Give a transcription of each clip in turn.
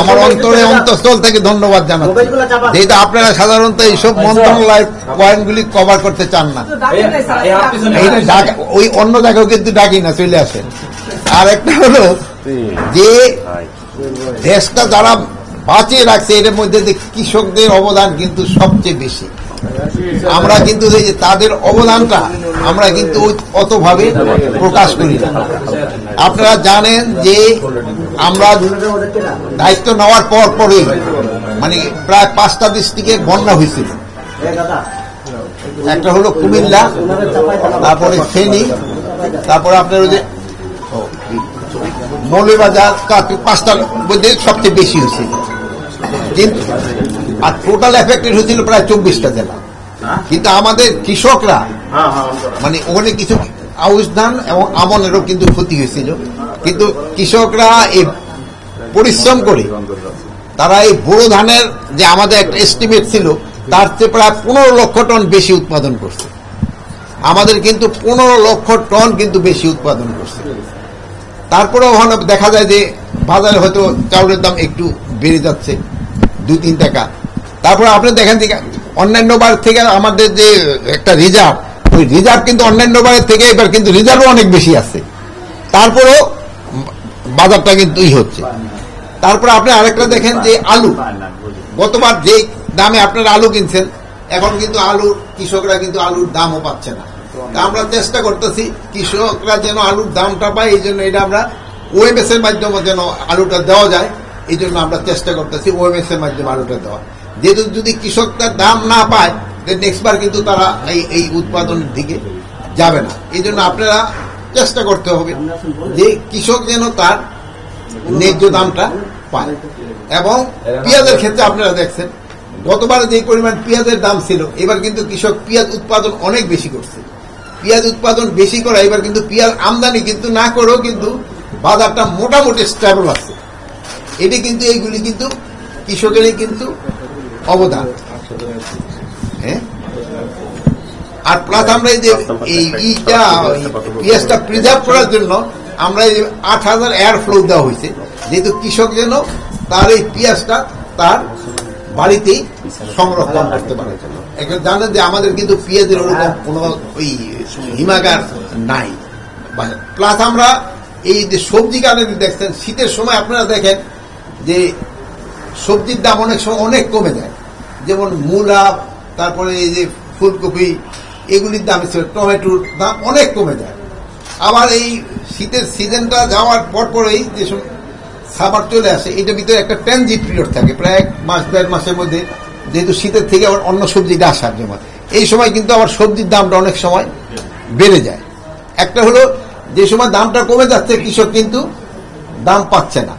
আমার অন্তঃস্থল থেকে ধন্যবাদ জানাচ্ছি, যেহেতু আপনারা সাধারণত এইসব মন্ত্রণালয়ের পয়েন্টগুলি কভার করতে চান না। ওই অন্য জায়গাও কিন্তু ডাকি না, চলে আসেন। আর একটা হলো যে দেশটা যারা বাঁচিয়ে রাখছে, এর মধ্যে যে কৃষকদের অবদান কিন্তু সবচেয়ে বেশি। আমরা কিন্তু এই যে তাদের অবদানটা আমরা কিন্তু অতভাবে প্রকাশ করি না। আপনারা জানেন যে আমরা দায়িত্ব নেওয়ার পরেই মানে প্রায় 5টা ডিস্ট্রিক্টে বন্যা হয়েছিল। একটা হলো কুমিল্লা, তারপরে ফেনী, তারপরে আপনার ওই যে মৌলভীবাজার, 5টার মধ্যে সবচেয়ে বেশি হয়েছিল। কিন্তু আর টোটাল এফেক্টেড হয়েছিল প্রায় 24টা জেলা। কিন্তু আমাদের কৃষকরা মানে ওখানে কিছু আউশ ধান এবং আমনেরও কিন্তু ক্ষতি হয়েছিল। কিন্তু কৃষকরা এই পরিশ্রম করে তারা এই বোরো ধানের যে আমাদের একটা এস্টিমেট ছিল তার চেয়ে প্রায় 15 লক্ষ টন বেশি উৎপাদন করছে। আমাদের কিন্তু 15 লক্ষ টন কিন্তু বেশি উৎপাদন করছে। তারপরেও দেখা যায় যে বাজারে হয়তো চাউলের দাম একটু বেড়ে যাচ্ছে 2-3 টাকা। তারপরে আপনি দেখেন যে অন্যান্য বার থেকে আমাদের যে একটা রিজার্ভ, ওই রিজার্ভ কিন্তু অন্যান্য বারের থেকে এবার কিন্তু রিজার্ভও অনেক বেশি আছে। তারপরেও বাজারটা কিন্তু হচ্ছে। তারপরে আপনি আরেকটা দেখেন যে আলু, গতবার যে দামে আপনারা আলু কিনছেন, এখন কিন্তু আলুর কৃষকরা কিন্তু আলুর দামও পাচ্ছে না। আমরা চেষ্টা করতেছি কৃষকরা যেন আলুর দামটা পায়, এই জন্য এটা আমরা ওএমএস এর মাধ্যমে যেন আলুটা দেওয়া যায়, এই জন্য আমরা চেষ্টা করতেছি ওএমএস এর মাধ্যমে আলুটা দেওয়া। যেহেতু যদি কৃষকরা দাম না পায়, নেক্সট বার কিন্তু তারা এই উৎপাদনের দিকে যাবে না। এই জন্য আপনারা চেষ্টা করতে হবে যে কৃষক যেন তার ন্যায্য দামটা পায়। এবং পেঁয়াজের ক্ষেত্রে আপনারা দেখছেন গতবার যে পরিমাণ পেঁয়াজের দাম ছিল, এবার কিন্তু কৃষক পেঁয়াজ উৎপাদন অনেক বেশি করছে। পেঁয়াজ উৎপাদন বেশি করা, এবার কিন্তু পেঁয়াজ আমদানি কিন্তু না করেও কিন্তু বাজারটা মোটামুটি স্টেবল আছে। এটি কিন্তু এইগুলি কিন্তু কৃষকেরই কিন্তু অবদান। হ্যাঁ, আর প্লাস আমরা এই যে পেঁয়াজটা প্রিজার্ভ করার জন্য আমরা 8,000 এয়ার ফ্লো দেওয়া হয়েছে, যেহেতু কৃষক যেন তার এই পেঁয়াজটা তার বাড়িতেই সংরক্ষণ করতে পারে। এখন জানেন যে আমাদের কিন্তু পেঁয়াজের ওরকম কোন ওই হিমাগার নাই। প্লাস আমরা এই যে সবজি গানে দেখছেন, শীতের সময় আপনারা দেখেন যে সবজির দাম অনেক সময় অনেক কমে যায়। যেমন মূলা, তারপরে এই যে ফুলকপি, এগুলির দাম, টমেটোর দাম অনেক কমে যায়। আবার এই শীতের সিজনটা যাওয়ার পরেই যে সামার চলে আসে, এটার ভিতরে একটা ট্রানজিট পিরিয়ড থাকে প্রায় 1-1.5 মাসের মধ্যে, যেহেতু শীতের থেকে আবার অন্য সবজিটা আসার জন্য এই সময় কিন্তু আবার সবজির দামটা অনেক সময় বেড়ে যায়। একটা হলো যে সময় দামটা কমে যাচ্ছে, কৃষক কিন্তু দাম পাচ্ছে না।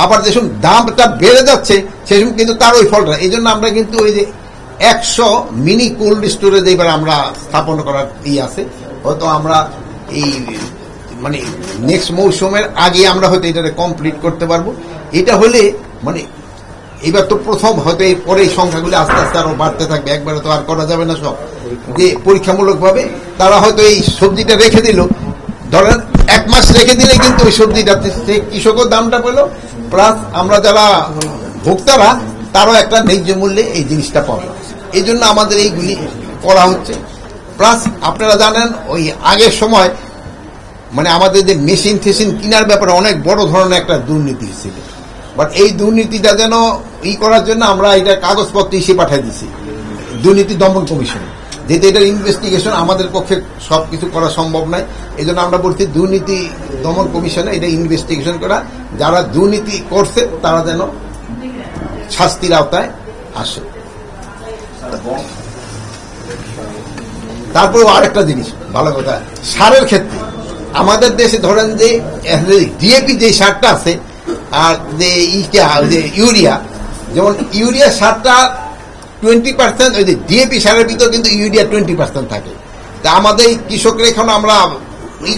আবার যে সময় দামটা বেড়ে যাচ্ছে সেই সময় কিন্তু তার ওই ফলটা। এই জন্য আমরা কিন্তু ওই যে 100 মিনি কোল্ড স্টোরেজ এবার আমরা স্থাপন করার আছে। হয়তো আমরা এই মানে নেক্সট মৌসুমের আগে আমরা হয়তো এটা কমপ্লিট করতে পারবো। এটা হলে মানে এবার তো প্রথম, হয়তো পরে এই সংখ্যাগুলি আস্তে আস্তে আরো বাড়তে থাকবে, একবারে তো আর করা যাবে না সব। যে পরীক্ষামূলক ভাবে তারা হয়তো এই সবজিটা রেখে দিল, ধরেন 1 মাস রেখে দিলে কিন্তু ওই সবজিটা কৃষকের দামটা পেল, প্লাস আমরা যারা ভোক্তারা তারও একটা ন্যায্য মূল্যে এই জিনিসটা পাবে। এই জন্য আমাদের এইগুলি করা হচ্ছে। প্লাস আপনারা জানেন ওই আগের সময় মানে আমাদের যে মেশিন ফেশিন কেনার ব্যাপারে অনেক বড় ধরনের একটা দুর্নীতি ছিল। বাট এই দুর্নীতিটা যেন করার জন্য আমরা এটা কাগজপত্র হিসেবে পাঠিয়ে দিচ্ছি দুর্নীতি দমন কমিশনে, যেহেতু এটার ইনভেস্টিগেশন আমাদের পক্ষে সবকিছু করা সম্ভব নয়। এই জন্য আমরা বলছি দুর্নীতি দমন কমিশনে এটা ইনভেস্টিগেশন করা, যারা দুর্নীতি করছে তারা যেন শাস্তির আওতায় আসে। তারপরেও আরেকটা জিনিস ভালো কথা, সারের ক্ষেত্রে আমাদের দেশে ধরেন যে ডিএপি যে সারটা আছে আর যে ইউরিয়া, যেমন ইউরিয়া সারটা 20%, ওই যে ডিএপি সারের ভিতর কিন্তু ইউরিয়া 20% থাকে। তা আমাদের কৃষকরা এখন আমরা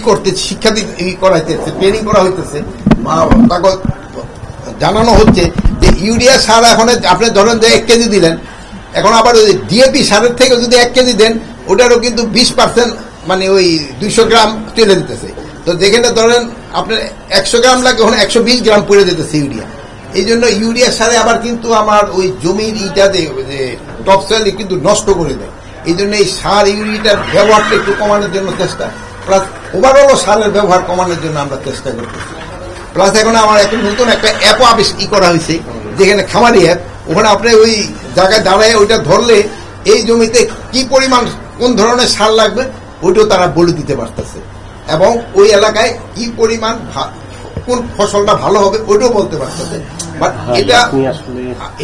করতে শিক্ষা করাইতেছে, ট্রেনিং করা হইতেছে, তাকে জানানো হচ্ছে যে ইউরিয়া সার এখন আপনি ধরেন যে 1 কেজি দিলেন, এখন আবার ওই ডিএপি সারের থেকে যদি 1 কেজি দেন, ওটারও কিন্তু 20% মানে ওই 200 গ্রাম চলে দিতেছে। তো যেখানে ধরেন আপনার 100 গ্রাম লাগে, ওখানে 120 গ্রাম পড়ে যেতেছে ইউরিয়া। এই জন্য ইউরিয়া সারে আবার কিন্তু আমার ওই জমির ইটা যে টপ সয়েল কিন্তু নষ্ট করে দেয়। এই জন্য এই সার ইউরিয়াটার ব্যবহারটা একটু কমানোর জন্য চেষ্টা, প্লাস ওভারঅল সারের ব্যবহার কমানোর জন্য আমরা চেষ্টা করতেছি। প্লাস এখন আমার একটা নতুন একটা অ্যাপও আবিষ্কার করা হয়েছে, যেখানে খামারি অ্যাপ, ওখানে আপনি ওই জায়গায় দাঁড়ায় ওইটা ধরলে এই জমিতে কি পরিমাণ কোন ধরনের সার লাগবে ওইটাও তারা বলে দিতে পারতেছে, এবং ওই এলাকায় কি পরিমাণ কোন ফসলটা ভালো হবে ওইটাও বলতে পারতেছে। বাট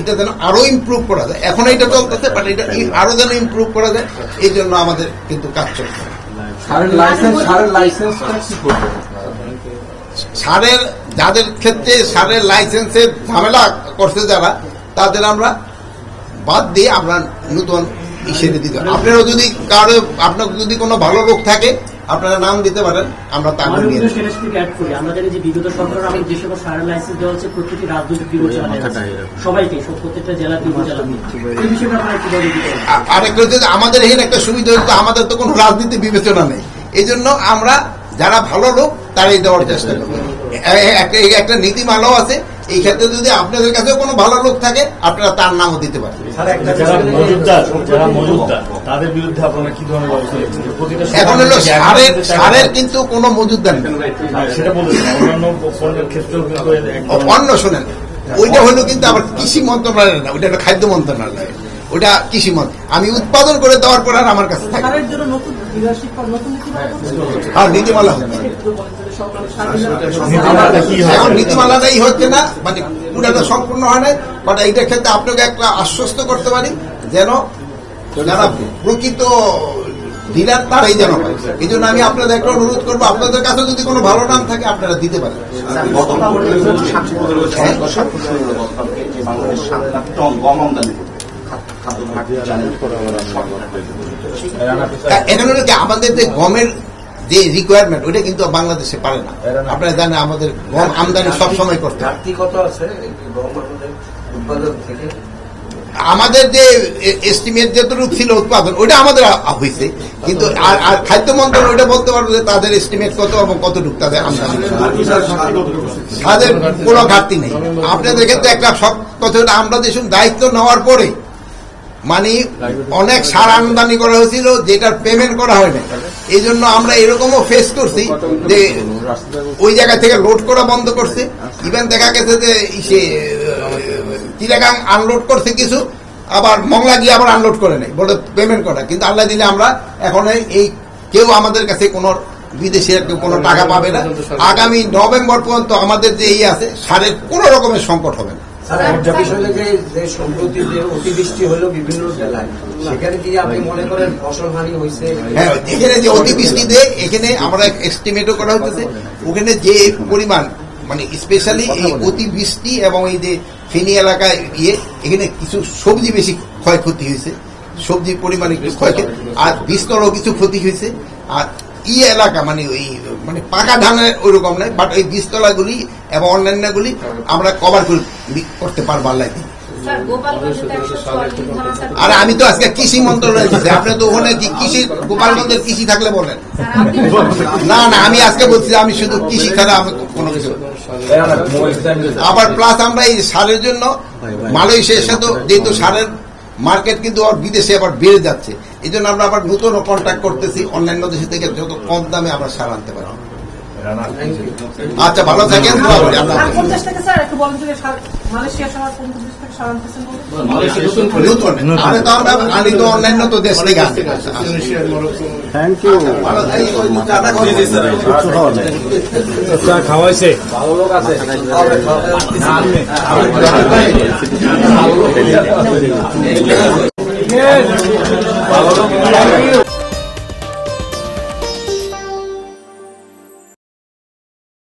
এটা যেন আরো ইমপ্রুভ করা যায়, এখন এটা চলতেছে, বাট এটা আরো যেন ইমপ্রুভ করা যায়, এই জন্য আমাদের কিন্তু কাজ চলছে। সারের যাদের ক্ষেত্রে সারের লাইসেন্সের ঝামেলা করছে যারা, তাদের আমরা বাদ দিয়ে আমরা নতুন হিসেবে দিতে। আপনারও যদি কারো আপনার যদি কোনো ভালো লোক থাকে আপনারা নাম দিতে পারেন, আমরা তাকে নিয়ে আমরা জানি যে বিগত সরকার আমাদের যে সকল সারের লাইসেন্স দেওয়া হচ্ছে প্রত্যেকটি রাজনৈতিক বিবেচনায় সবাইকে, প্রত্যেকটা জেলা এই বিষয়টা আপনারা কিভাবে দিতে? আরেকটা হচ্ছে আমাদের এখানে একটা সুবিধা হচ্ছে আমাদের তো কোনো রাজনীতি বিবেচনা নেই, এই জন্য আমরা যারা ভালো লোক তারাই দেওয়ার চেষ্টা করবো। একটা নীতিমালাও আছে, এই ক্ষেত্রে যদি আপনাদের কাছে কোনো ভালো লোক থাকে আপনারা তার নামও দিতে পারেন। এখন হলো সারের কিন্তু কোনো মজুদদার নেই। অন্য শোনেন, ওইটা হলো কিন্তু আবার কৃষি মন্ত্রণালয় না, ওইটা হলো খাদ্য মন্ত্রণালয়, ওটা কৃষি মন্ত্রী। আমি উৎপাদন করে দেওয়ার পর আর আমার কাছে থাকে আর নীতিমালা এখন নীতিমালাটাই হচ্ছে না, মানে পুরাটা সম্পূর্ণ হয় না। বাট এইটার ক্ষেত্রে আপনাকে একটা আশ্বস্ত করতে পারি, যেন যারা প্রকৃত ডিলার তারাই যেন হয়। এই জন্য আমি আপনাদের একটা অনুরোধ করবো, আপনাদের কাছে যদি কোনো ভালো নাম থাকে আপনারা দিতে পারেন। এখানে আমাদের যে গমের যে রিকোয়ারমেন্ট ওইটা কিন্তু বাংলাদেশে পারে না। আপনারা জানেন আমাদের গম আমদানি সবসময় করতে হয়। আমাদের যে এস্টিমেট যতটুকু ছিল উৎপাদন ওইটা আমাদের হয়েছে, কিন্তু আর খাদ্য মন্ত্রণালয় ওইটা বলতে পারবো যে তাদের এস্টিমেট কত এবং কতটুকু তাদের আমদানি, তাদের কোনো ঘাটতি নেই। আপনাদের ক্ষেত্রে একটা সব কথা, আমরা যেসব দায়িত্ব নেওয়ার পরে মানে অনেক সার আমদানি করা হয়েছিল যেটার পেমেন্ট করা হয় না, এই জন্য আমরা এরকমও ফেস করছি যে ওই জায়গা থেকে লোড করা বন্ধ করছে। ইভেন দেখা গেছে যে সে চিরাগাং আনলোড করছে কিছু, আবার মংলা গিয়ে আবার আনলোড করে নেই, বলে পেমেন্ট করা। কিন্তু আল্লাহ দিলে আমরা এখন এই কেউ আমাদের কাছে কোনো বিদেশে কেউ কোনো টাকা পাবে না। আগামী নভেম্বর পর্যন্ত আমাদের যে এই আছে সারের কোনো রকমের সংকট হবে না। সম্প্রতি যে অতিবৃষ্টি হলো বিভিন্ন জেলায়, সেখানে কি আপনি মনে করেন ফসল হানি হয়েছে? হ্যাঁ, এখানে যে অতিবৃষ্টিতে এখানে আমরা এস্টিমেটও করা হচ্ছে, ওখানে যে পরিমাণ মানে স্পেশালি এই অতিবৃষ্টি এবং এই যে ফেনী এলাকায় এখানে কিছু সবজি বেশি ক্ষয়ক্ষতি হয়েছে, সবজির পরিমাণ একটু ক্ষয়ক্ষতি, আর বীজতলাও কিছু ক্ষতি হয়েছে। আর এলাকা মানে ওই মানে পাকা ধানের ওই রকম নয়, বাট ওই বীজতলাগুলি এবং অন্যান্যগুলি আমরা কভার করতে পারবো আল্লাহ। আর আমি তো আজকে কৃষি মন্ত্রণালয় দিচ্ছি, আপনি তো ওখানে কৃষি গোপালগঞ্জের কৃষি থাকলে বলেন। না না, আমি আজকে বলছি আমি শুধু কৃষি ছাড়া আমি কোনো কিছু। আবার প্লাস আমরা এই সারের জন্য মালয়েশিয়ার সাথে যেহেতু সারের মার্কেট কিন্তু বিদেশে আবার বেড়ে যাচ্ছে, এই জন্য আমরা আবার নতুন কন্ট্যাক্ট করতেছি অন্যান্য দেশ থেকে যত কম দামে আমরা সার আনতে পারি। আচ্ছা, ভালো থাকেন। আমি তো অন্যান্য তো দেশ থেকে খাওয়াইছে ভালো লোক আছে।